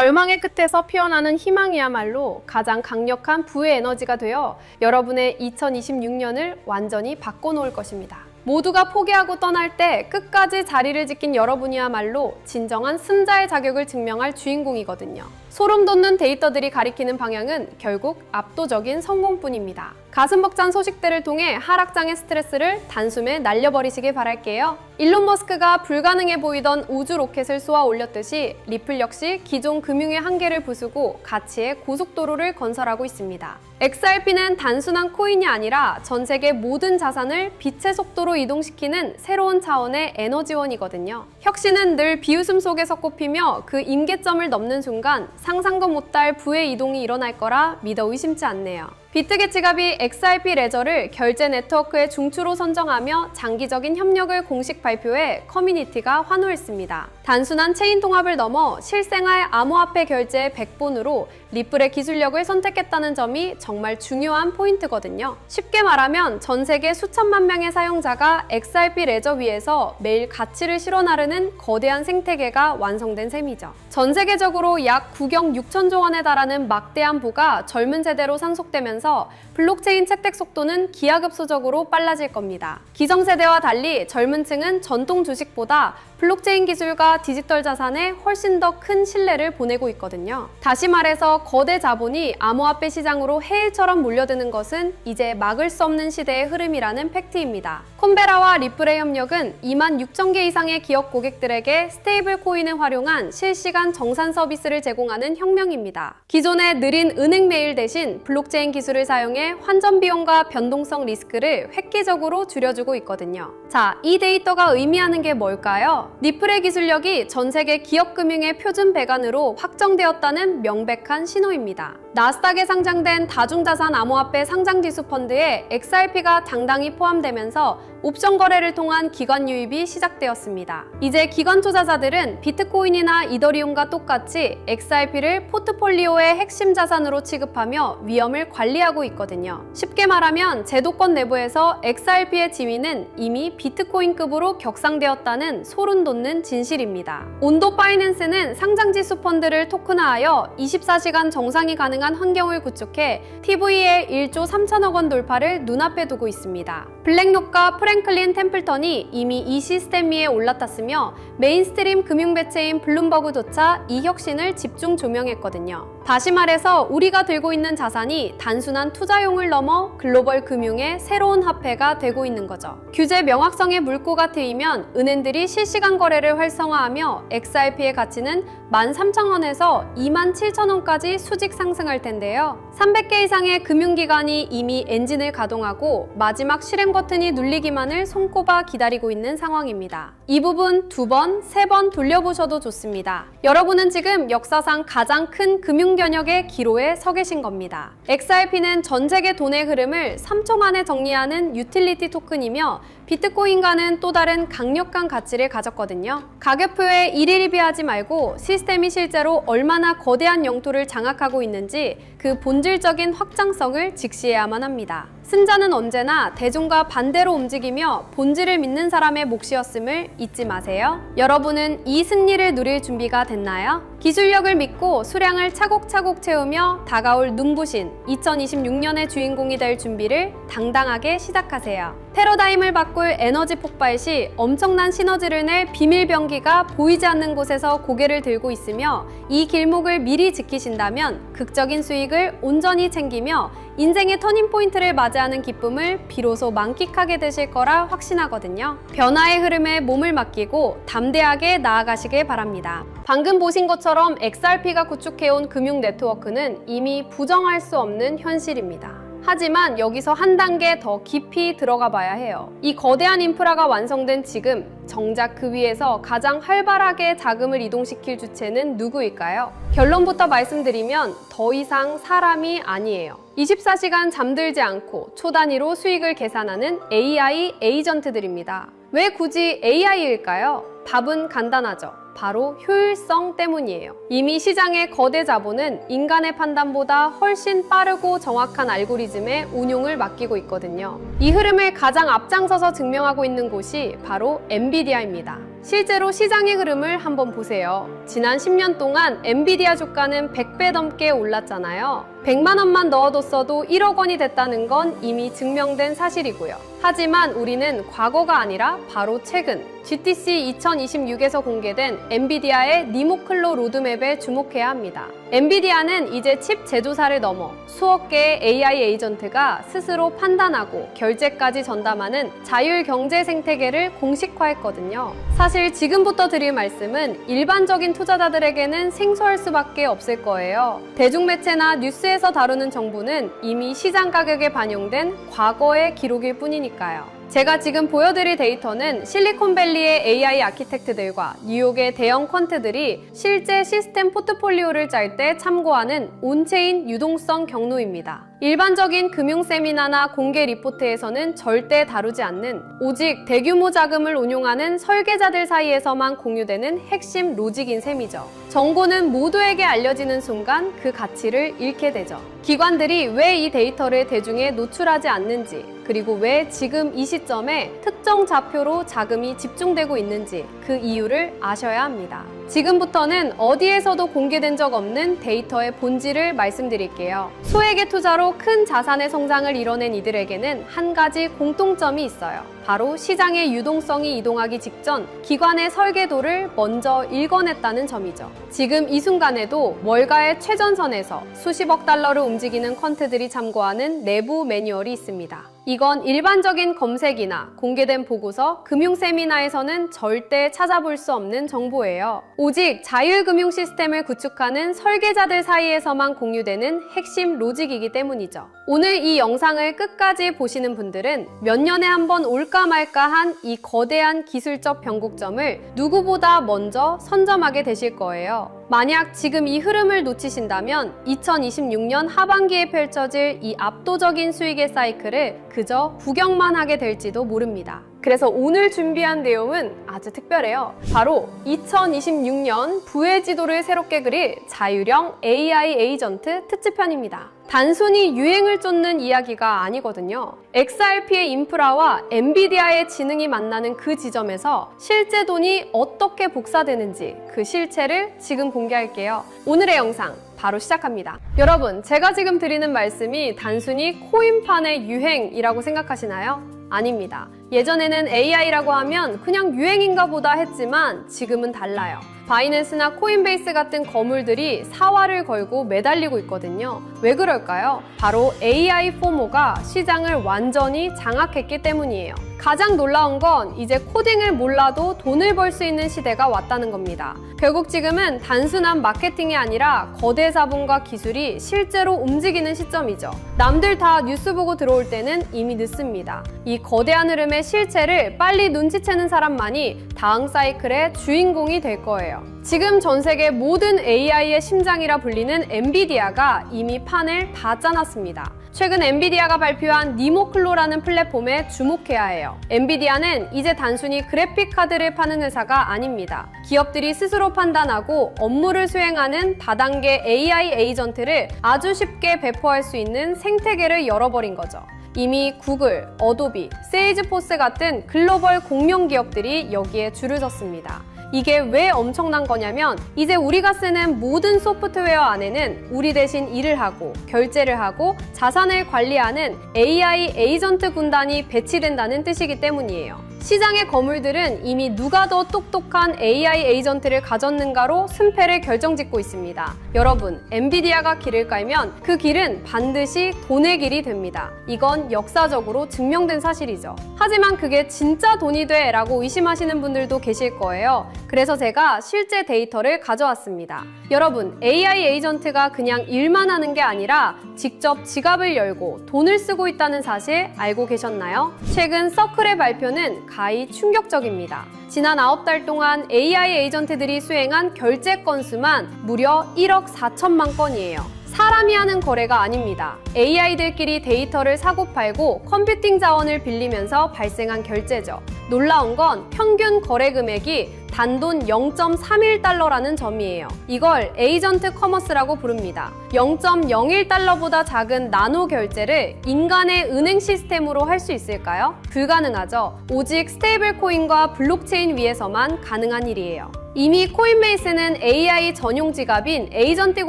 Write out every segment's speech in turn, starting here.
절망의 끝에서 피어나는 희망이야말로 가장 강력한 부의 에너지가 되어 여러분의 2026년을 완전히 바꿔놓을 것입니다. 모두가 포기하고 떠날 때 끝까지 자리를 지킨 여러분이야말로 진정한 승자의 자격을 증명할 주인공이거든요. 소름 돋는 데이터들이 가리키는 방향은 결국 압도적인 성공뿐입니다. 가슴 벅찬 소식들을 통해 하락장의 스트레스를 단숨에 날려버리시길 바랄게요. 일론 머스크가 불가능해 보이던 우주 로켓을 쏘아 올렸듯이 리플 역시 기존 금융의 한계를 부수고 가치의 고속도로를 건설하고 있습니다. XRP는 단순한 코인이 아니라 전 세계 모든 자산을 빛의 속도로 이동시키는 새로운 차원의 에너지원이거든요. 혁신은 늘 비웃음 속에서 꼽히며 그 임계점을 넘는 순간 상상도 못할 부의 이동이 일어날 거라 믿어 의심치 않네요. 비트겟 지갑이 XRP 레저를 결제 네트워크의 중추로 선정하며 장기적인 협력을 공식 발표해 커뮤니티가 환호했습니다. 단순한 체인 통합을 넘어 실생활 암호화폐 결제의 백본으로 리플의 기술력을 선택했다는 점이 정말 중요한 포인트거든요. 쉽게 말하면 전 세계 수천만 명의 사용자가 XRP 레저 위에서 매일 가치를 실어 나르는 거대한 생태계가 완성된 셈이죠. 전 세계적으로 약 9경 6천조 원에 달하는 막대한 부가 젊은 세대로 상속되면서 블록체인 채택 속도는 기하급수적으로 빨라질 겁니다. 기성세대와 달리 젊은 층은 전통 주식보다 블록체인 기술과 디지털 자산에 훨씬 더 큰 신뢰를 보내고 있거든요. 다시 말해서 거대 자본이 암호화폐 시장으로 해일처럼 몰려드는 것은 이제 막을 수 없는 시대의 흐름이라는 팩트입니다. 콤베라와 리플의 협력은 26,000개 이상의 기업 고객들에게 스테이블 코인을 활용한 실시간 정산 서비스를 제공하는 혁명입니다. 기존의 느린 은행 메일 대신 블록체인 기술을 사용해 환전 비용과 변동성 리스크를 획기적으로 줄여주고 있거든요. 자, 이 데이터가 의미하는 게 뭘까요? 리플의 기술력이 전 세계 기업 금융의 표준 배관으로 확정되었다는 명백한 신호입니다. 나스닥에 상장된 다중자산 암호화폐 상장지수 펀드에 XRP가 당당히 포함되면서 옵션 거래를 통한 기관 유입이 시작되었습니다. 이제 기관 투자자들은 비트코인이나 이더리움과 똑같이 XRP를 포트폴리오의 핵심 자산으로 취급하며 위험을 관리하고 있거든요. 쉽게 말하면 제도권 내부에서 XRP의 지위는 이미 비트코인급으로 격상되었다는 소름 돋는 진실입니다. 온도 파이낸스는 상장지수 펀드를 토큰화하여 24시간 정상이 가능한 환경을 구축해 TV의 1조 3천억 원 돌파를 눈앞에 두고 있습니다. 블랙록과 프랭클린 템플턴이 이미 이 시스템 위에 올라탔으며 메인스트림 금융배체인 블룸버그조차 이 혁신을 집중 조명했거든요. 다시 말해서 우리가 들고 있는 자산이 단순한 투자용을 넘어 글로벌 금융의 새로운 화폐가 되고 있는 거죠. 규제 명확성의 물꼬가 트이면 은행들이 실시간 거래를 활성화하며 XRP의 가치는 13,000원에서 27,000원까지 수직 상승할 텐데요. 300개 이상의 금융기관이 이미 엔진을 가동하고 마지막 실행 버튼이 눌리기만을 손꼽아 기다리고 있는 상황입니다. 이 부분 2번, 3번 돌려보셔도 좋습니다. 여러분은 지금 역사상 가장 큰 금융 견역의 기로에 서 계신 겁니다. XRP는 전 세계 돈의 흐름을 3초 만에 정리하는 유틸리티 토큰이며 비트코인과는 또 다른 강력한 가치를 가졌거든요. 가격표에 일일이 비하지 말고 시스템이 실제로 얼마나 거대한 영토를 장악하고 있는지 그 본질적인 확장성을 직시해야만 합니다. 승자는 언제나 대중과 반대로 움직이며 본질을 믿는 사람의 몫이었음을 잊지 마세요. 여러분은 이 승리를 누릴 준비가 됐나요? 기술력을 믿고 수량을 차곡차곡 채우며 다가올 눈부신 2026년의 주인공이 될 준비를 당당하게 시작하세요. 패러다임을 바꿀 에너지 폭발 시 엄청난 시너지를 낼 비밀 병기가 보이지 않는 곳에서 고개를 들고 있으며 이 길목을 미리 지키신다면 극적인 수익을 온전히 챙기며 인생의 터닝포인트를 맞이하는 기쁨을 비로소 만끽하게 되실 거라 확신하거든요. 변화의 흐름에 몸을 맡기고 담대하게 나아가시길 바랍니다. 방금 보신 것처럼 XRP가 구축해온 금융 네트워크는 이미 부정할 수 없는 현실입니다. 하지만 여기서 한 단계 더 깊이 들어가 봐야 해요. 이 거대한 인프라가 완성된 지금 정작 그 위에서 가장 활발하게 자금을 이동시킬 주체는 누구일까요? 결론부터 말씀드리면 더 이상 사람이 아니에요. 24시간 잠들지 않고 초 단위로 수익을 계산하는 AI 에이전트들입니다. 왜 굳이 AI일까요? 답은 간단하죠. 바로 효율성 때문이에요. 이미 시장의 거대 자본은 인간의 판단보다 훨씬 빠르고 정확한 알고리즘의 운용을 맡기고 있거든요. 이 흐름을 가장 앞장서서 증명하고 있는 곳이 바로 엔비디아입니다. 실제로 시장의 흐름을 한번 보세요. 지난 10년 동안 엔비디아 주가는 100배 넘게 올랐잖아요. 100만 원만 넣어뒀어도 1억 원이 됐다는 건 이미 증명된 사실이고요. 하지만 우리는 과거가 아니라 바로 최근 GTC 2026에서 공개된 엔비디아의 니모클로 로드맵에 주목해야 합니다. 엔비디아는 이제 칩 제조사를 넘어 수억 개의 AI 에이전트가 스스로 판단하고 결제까지 전담하는 자율 경제 생태계를 공식화했거든요. 사실 지금부터 드릴 말씀은 일반적인 투자자들에게는 생소할 수밖에 없을 거예요. 대중매체나 뉴스에서 다루는 정보는 이미 시장 가격에 반영된 과거의 기록일 뿐이니까요. 제가 지금 보여드릴 데이터는 실리콘밸리의 AI 아키텍트들과 뉴욕의 대형 퀀트들이 실제 시스템 포트폴리오를 짤 때 참고하는 온체인 유동성 경로입니다. 일반적인 금융 세미나나 공개 리포트에서는 절대 다루지 않는 오직 대규모 자금을 운용하는 설계자들 사이에서만 공유되는 핵심 로직인 셈이죠. 정보는 모두에게 알려지는 순간 그 가치를 잃게 되죠. 기관들이 왜 이 데이터를 대중에 노출하지 않는지, 그리고 왜 지금 이 시점에 특정 좌표로 자금이 집중되고 있는지 그 이유를 아셔야 합니다. 지금부터는 어디에서도 공개된 적 없는 데이터의 본질을 말씀드릴게요. 소액의 투자로 큰 자산의 성장을 이뤄낸 이들에게는 한 가지 공통점이 있어요. 바로 시장의 유동성이 이동하기 직전 기관의 설계도를 먼저 읽어냈다는 점이죠. 지금 이 순간에도 월가의 최전선에서 수십억 달러를 움직이는 퀀트들이 참고하는 내부 매뉴얼이 있습니다. 이건 일반적인 검색이나 공개된 보고서, 금융 세미나에서는 절대 찾아볼 수 없는 정보예요. 오직 자율금융 시스템을 구축하는 설계자들 사이에서만 공유되는 핵심 로직이기 때문이죠. 오늘 이 영상을 끝까지 보시는 분들은 몇 년에 한 번 올까 말까한 이 거대한 기술적 변곡점을 누구보다 먼저 선점하게 되실 거예요. 만약 지금 이 흐름을 놓치신다면 2026년 하반기에 펼쳐질 이 압도적인 수익의 사이클을 그저 구경만 하게 될지도 모릅니다. 그래서 오늘 준비한 내용은 아주 특별해요. 바로 2026년 부의 지도를 새롭게 그릴 자율형 AI 에이전트 특집편입니다. 단순히 유행을 쫓는 이야기가 아니거든요. XRP의 인프라와 엔비디아의 지능이 만나는 그 지점에서 실제 돈이 어떻게 복사되는지 그 실체를 지금 공개할게요. 오늘의 영상 바로 시작합니다. 여러분, 제가 지금 드리는 말씀이 단순히 코인판의 유행이라고 생각하시나요? 아닙니다. 예전에는 AI라고 하면 그냥 유행인가 보다 했지만 지금은 달라요. 바이낸스나 코인베이스 같은 거물들이 사활을 걸고 매달리고 있거든요. 왜 그럴까요? 바로 AI 포모가 시장을 완전히 장악했기 때문이에요. 가장 놀라운 건 이제 코딩을 몰라도 돈을 벌 수 있는 시대가 왔다는 겁니다. 결국 지금은 단순한 마케팅이 아니라 거대 자본과 기술이 실제로 움직이는 시점이죠. 남들 다 뉴스 보고 들어올 때는 이미 늦습니다. 이 거대한 흐름의 실체를 빨리 눈치채는 사람만이 다음 사이클의 주인공이 될 거예요. 지금 전 세계 모든 AI의 심장이라 불리는 엔비디아가 이미 판을 다 짜놨습니다. 최근 엔비디아가 발표한 니모클로라는 플랫폼에 주목해야 해요. 엔비디아는 이제 단순히 그래픽 카드를 파는 회사가 아닙니다. 기업들이 스스로 판단하고 업무를 수행하는 다단계 AI 에이전트를 아주 쉽게 배포할 수 있는 생태계를 열어버린 거죠. 이미 구글, 어도비, 세일즈포스 같은 글로벌 공룡 기업들이 여기에 줄을 섰습니다. 이게 왜 엄청난 거냐면 이제 우리가 쓰는 모든 소프트웨어 안에는 우리 대신 일을 하고 결제를 하고 자산을 관리하는 AI 에이전트 군단이 배치된다는 뜻이기 때문이에요. 시장의 거물들은 이미 누가 더 똑똑한 AI 에이전트를 가졌는가로 승패를 결정짓고 있습니다. 여러분, 엔비디아가 길을 깔면 그 길은 반드시 돈의 길이 됩니다. 이건 역사적으로 증명된 사실이죠. 하지만 그게 진짜 돈이 돼? 라고 의심하시는 분들도 계실 거예요. 그래서 제가 실제 데이터를 가져왔습니다. 여러분, AI 에이전트가 그냥 일만 하는 게 아니라 직접 지갑을 열고 돈을 쓰고 있다는 사실 알고 계셨나요? 최근 서클의 발표는 가히 충격적입니다. 지난 9달 동안 AI 에이전트들이 수행한 결제 건수만 무려 1억 4천만 건이에요. 사람이 하는 거래가 아닙니다. AI들끼리 데이터를 사고팔고 컴퓨팅 자원을 빌리면서 발생한 결제죠. 놀라운 건 평균 거래 금액이 단돈 0.31달러라는 점이에요. 이걸 에이전트 커머스라고 부릅니다. 0.01달러보다 작은 나노 결제를 인간의 은행 시스템으로 할 수 있을까요? 불가능하죠. 오직 스테이블 코인과 블록체인 위에서만 가능한 일이에요. 이미 코인베이스는 AI 전용 지갑인 에이전틱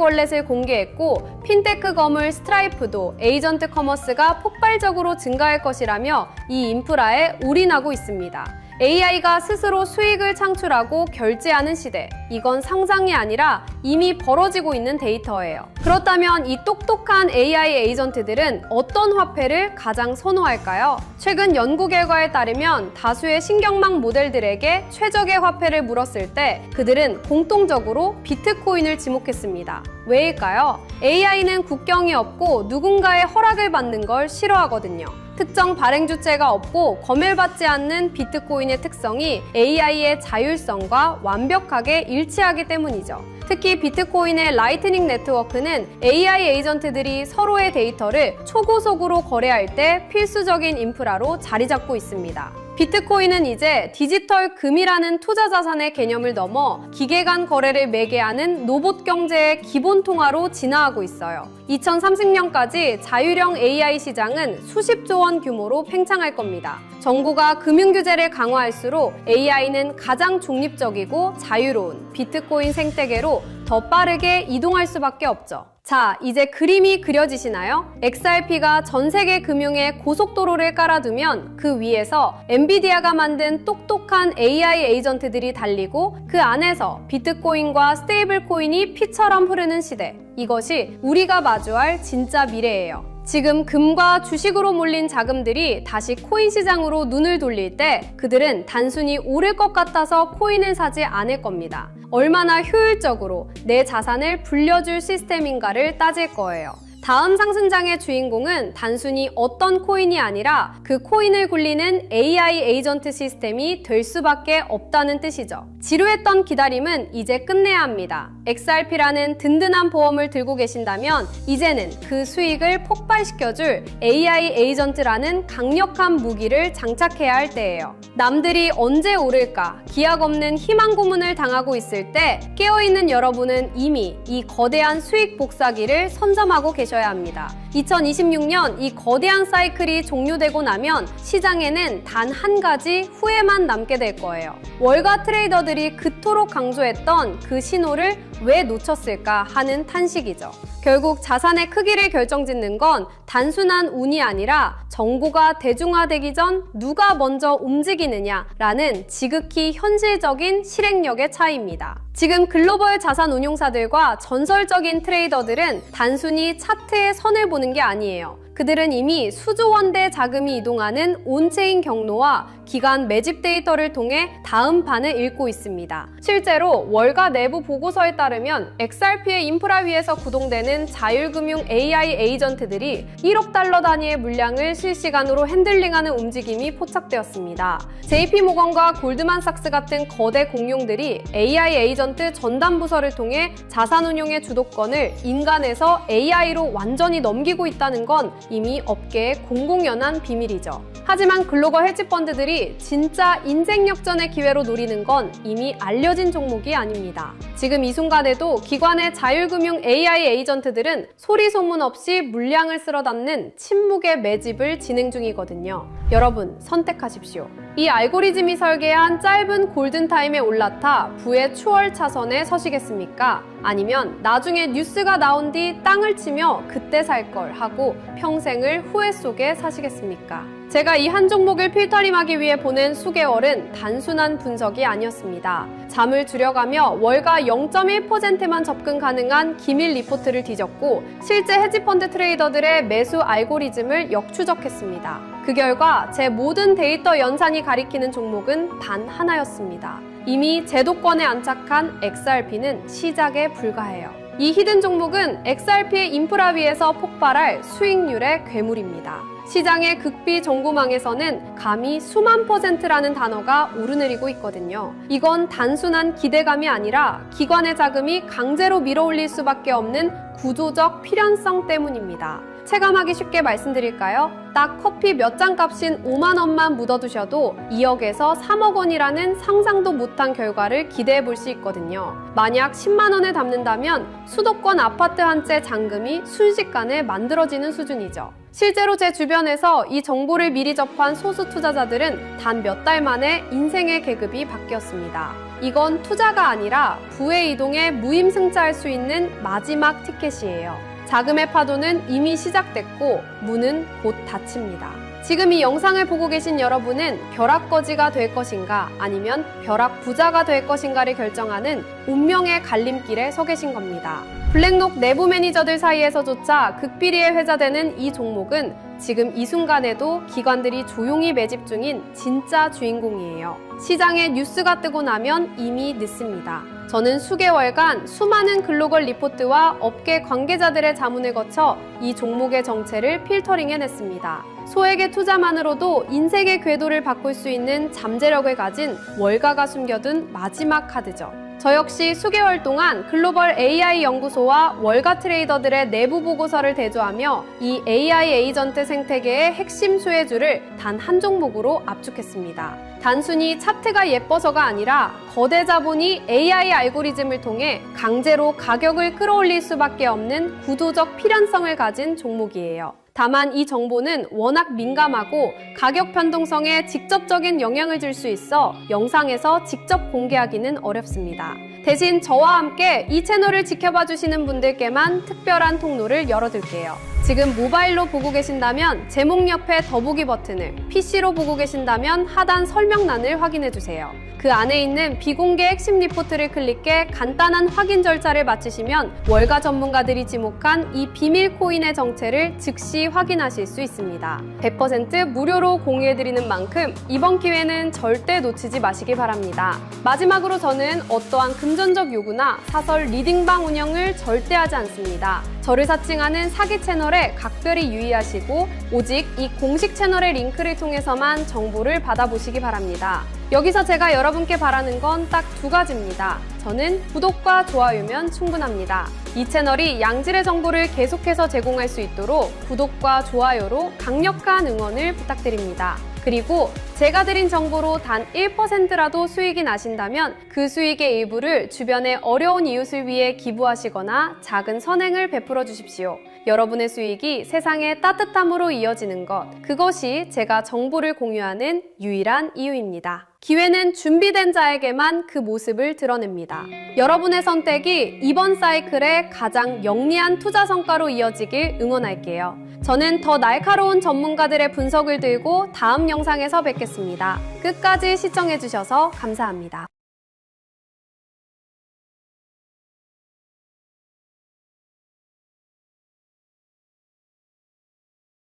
월렛을 공개했고, 핀테크 거물 스트라이프도 에이전트 커머스가 폭발적으로 증가할 것이라며 이 인프라에 올인하고 있습니다. AI가 스스로 수익을 창출하고 결제하는 시대. 이건 상상이 아니라 이미 벌어지고 있는 데이터예요. 그렇다면 이 똑똑한 AI 에이전트들은 어떤 화폐를 가장 선호할까요? 최근 연구 결과에 따르면 다수의 신경망 모델들에게 최적의 화폐를 물었을 때 그들은 공통적으로 비트코인을 지목했습니다. 왜일까요? AI는 국경이 없고 누군가의 허락을 받는 걸 싫어하거든요. 특정 발행 주체가 없고 검열받지 않는 비트코인의 특성이 AI의 자율성과 완벽하게 일치하기 때문이죠. 특히 비트코인의 라이트닝 네트워크는 AI 에이전트들이 서로의 데이터를 초고속으로 거래할 때 필수적인 인프라로 자리 잡고 있습니다. 비트코인은 이제 디지털 금이라는 투자 자산의 개념을 넘어 기계 간 거래를 매개하는 로봇 경제의 기본 통화로 진화하고 있어요. 2030년까지 자율형 AI 시장은 수십조 원 규모로 팽창할 겁니다. 정부가 금융 규제를 강화할수록 AI는 가장 중립적이고 자유로운 비트코인 생태계로 더 빠르게 이동할 수밖에 없죠. 자, 이제 그림이 그려지시나요? XRP가 전 세계 금융에 고속도로를 깔아두면 그 위에서 엔비디아가 만든 똑똑한 AI 에이전트들이 달리고 그 안에서 비트코인과 스테이블 코인이 피처럼 흐르는 시대. 이것이 우리가 마주할 진짜 미래예요. 지금 금과 주식으로 몰린 자금들이 다시 코인 시장으로 눈을 돌릴 때 그들은 단순히 오를 것 같아서 코인을 사지 않을 겁니다. 얼마나 효율적으로 내 자산을 불려줄 시스템인가를 따질 거예요. 다음 상승장의 주인공은 단순히 어떤 코인이 아니라 그 코인을 굴리는 AI 에이전트 시스템이 될 수밖에 없다는 뜻이죠. 지루했던 기다림은 이제 끝내야 합니다. XRP라는 든든한 보험을 들고 계신다면 이제는 그 수익을 폭발시켜줄 AI 에이전트라는 강력한 무기를 장착해야 할 때예요. 남들이 언제 오를까 기약 없는 희망 고문을 당하고 있을 때 깨어있는 여러분은 이미 이 거대한 수익 복사기를 선점하고 계셔야 합니다. 2026년 이 거대한 사이클이 종료되고 나면 시장에는 단 한 가지 후회만 남게 될 거예요. 월가 트레이더들이 그토록 강조했던 그 신호를 왜 놓쳤을까 하는 탄식이죠. 결국 자산의 크기를 결정짓는 건 단순한 운이 아니라 정보가 대중화되기 전 누가 먼저 움직이느냐라는 지극히 현실적인 실행력의 차이입니다. 지금 글로벌 자산 운용사들과 전설적인 트레이더들은 단순히 차트의 선을 보는 게 아니에요. 그들은 이미 수조 원대 자금이 이동하는 온체인 경로와 기간 매집 데이터를 통해 다음 판을 읽고 있습니다. 실제로 월가 내부 보고서에 따르면 XRP의 인프라 위에서 구동되는 자율금융 AI 에이전트들이 1억 달러 단위의 물량을 실시간으로 핸들링하는 움직임이 포착되었습니다. JP모건과 골드만삭스 같은 거대 공룡들이 AI 에이전트 전담 부서를 통해 자산운용의 주도권을 인간에서 AI로 완전히 넘기고 있다는 건 이미 업계의 공공연한 비밀이죠. 하지만 글로벌 헤지펀드들이 진짜 인생 역전의 기회로 노리는 건 이미 알려진 종목이 아닙니다. 지금 이 순간에도 기관의 자율금융 AI 에이전트들은 소리 소문 없이 물량을 쓸어 담는 침묵의 매집을 진행 중이거든요. 여러분, 선택하십시오. 이 알고리즘이 설계한 짧은 골든타임에 올라타 부의 추월 차선에 서시겠습니까? 아니면 나중에 뉴스가 나온 뒤 땅을 치며 그때 살 걸 하고 평생을 후회 속에 사시겠습니까? 제가 이 한 종목을 필터링하기 위해 보낸 수개월은 단순한 분석이 아니었습니다. 잠을 줄여가며 월가 0.1%만 접근 가능한 기밀 리포트를 뒤졌고 실제 헤지펀드 트레이더들의 매수 알고리즘을 역추적했습니다. 그 결과 제 모든 데이터 연산이 가리키는 종목은 단 하나였습니다. 이미 제도권에 안착한 XRP는 시작에 불과해요. 이 히든 종목은 XRP의 인프라 위에서 폭발할 수익률의 괴물입니다. 시장의 극비 정보망에서는 감히 수만 %라는 단어가 오르내리고 있거든요. 이건 단순한 기대감이 아니라 기관의 자금이 강제로 밀어올릴 수밖에 없는 구조적 필연성 때문입니다. 체감하기 쉽게 말씀드릴까요? 딱 커피 몇 잔 값인 5만 원만 묻어두셔도 2억에서 3억 원이라는 상상도 못한 결과를 기대해 볼 수 있거든요. 만약 10만 원을 담는다면 수도권 아파트 한 채 잔금이 순식간에 만들어지는 수준이죠. 실제로 제 주변에서 이 정보를 미리 접한 소수 투자자들은 단 몇 달 만에 인생의 계급이 바뀌었습니다. 이건 투자가 아니라 부의 이동에 무임승차할 수 있는 마지막 티켓이에요. 자금의 파도는 이미 시작됐고 문은 곧 닫힙니다. 지금 이 영상을 보고 계신 여러분은 벼락거지가 될 것인가 아니면 벼락부자가 될 것인가를 결정하는 운명의 갈림길에 서 계신 겁니다. 블랙록 내부 매니저들 사이에서조차 극비리에 회자되는 이 종목은 지금 이 순간에도 기관들이 조용히 매집 중인 진짜 주인공이에요. 시장에 뉴스가 뜨고 나면 이미 늦습니다. 저는 수개월간 수많은 글로벌 리포트와 업계 관계자들의 자문을 거쳐 이 종목의 정체를 필터링해냈습니다. 소액의 투자만으로도 인생의 궤도를 바꿀 수 있는 잠재력을 가진 월가가 숨겨둔 마지막 카드죠. 저 역시 수개월 동안 글로벌 AI 연구소와 월가 트레이더들의 내부 보고서를 대조하며 이 AI 에이전트 생태계의 핵심 수혜주를 단 한 종목으로 압축했습니다. 단순히 차트가 예뻐서가 아니라 거대 자본이 AI 알고리즘을 통해 강제로 가격을 끌어올릴 수밖에 없는 구조적 필연성을 가진 종목이에요. 다만 이 정보는 워낙 민감하고 가격 변동성에 직접적인 영향을 줄 수 있어 영상에서 직접 공개하기는 어렵습니다. 대신 저와 함께 이 채널을 지켜봐 주시는 분들께만 특별한 통로를 열어둘게요. 지금 모바일로 보고 계신다면 제목 옆에 더보기 버튼을, PC로 보고 계신다면 하단 설명란을 확인해주세요. 그 안에 있는 비공개 핵심 리포트를 클릭해 간단한 확인 절차를 마치시면 월가 전문가들이 지목한 이 비밀 코인의 정체를 즉시 확인하실 수 있습니다. 100% 무료로 공유해드리는 만큼 이번 기회는 절대 놓치지 마시기 바랍니다. 마지막으로 저는 어떠한 금전적 요구나 사설 리딩방 운영을 절대 하지 않습니다. 저를 사칭하는 사기 채널에 각별히 유의하시고 오직 이 공식 채널의 링크를 통해서만 정보를 받아보시기 바랍니다. 여기서 제가 여러분께 바라는 건 딱 두 가지입니다. 저는 구독과 좋아요면 충분합니다. 이 채널이 양질의 정보를 계속해서 제공할 수 있도록 구독과 좋아요로 강력한 응원을 부탁드립니다. 그리고 제가 드린 정보로 단 1%라도 수익이 나신다면 그 수익의 일부를 주변의 어려운 이웃을 위해 기부하시거나 작은 선행을 베풀어 주십시오. 여러분의 수익이 세상의 따뜻함으로 이어지는 것, 그것이 제가 정보를 공유하는 유일한 이유입니다. 기회는 준비된 자에게만 그 모습을 드러냅니다. 여러분의 선택이 이번 사이클의 가장 영리한 투자 성과로 이어지길 응원할게요. 저는 더 날카로운 전문가들의 분석을 들고 다음 영상에서 뵙겠습니다. 끝까지 시청해주셔서 감사합니다.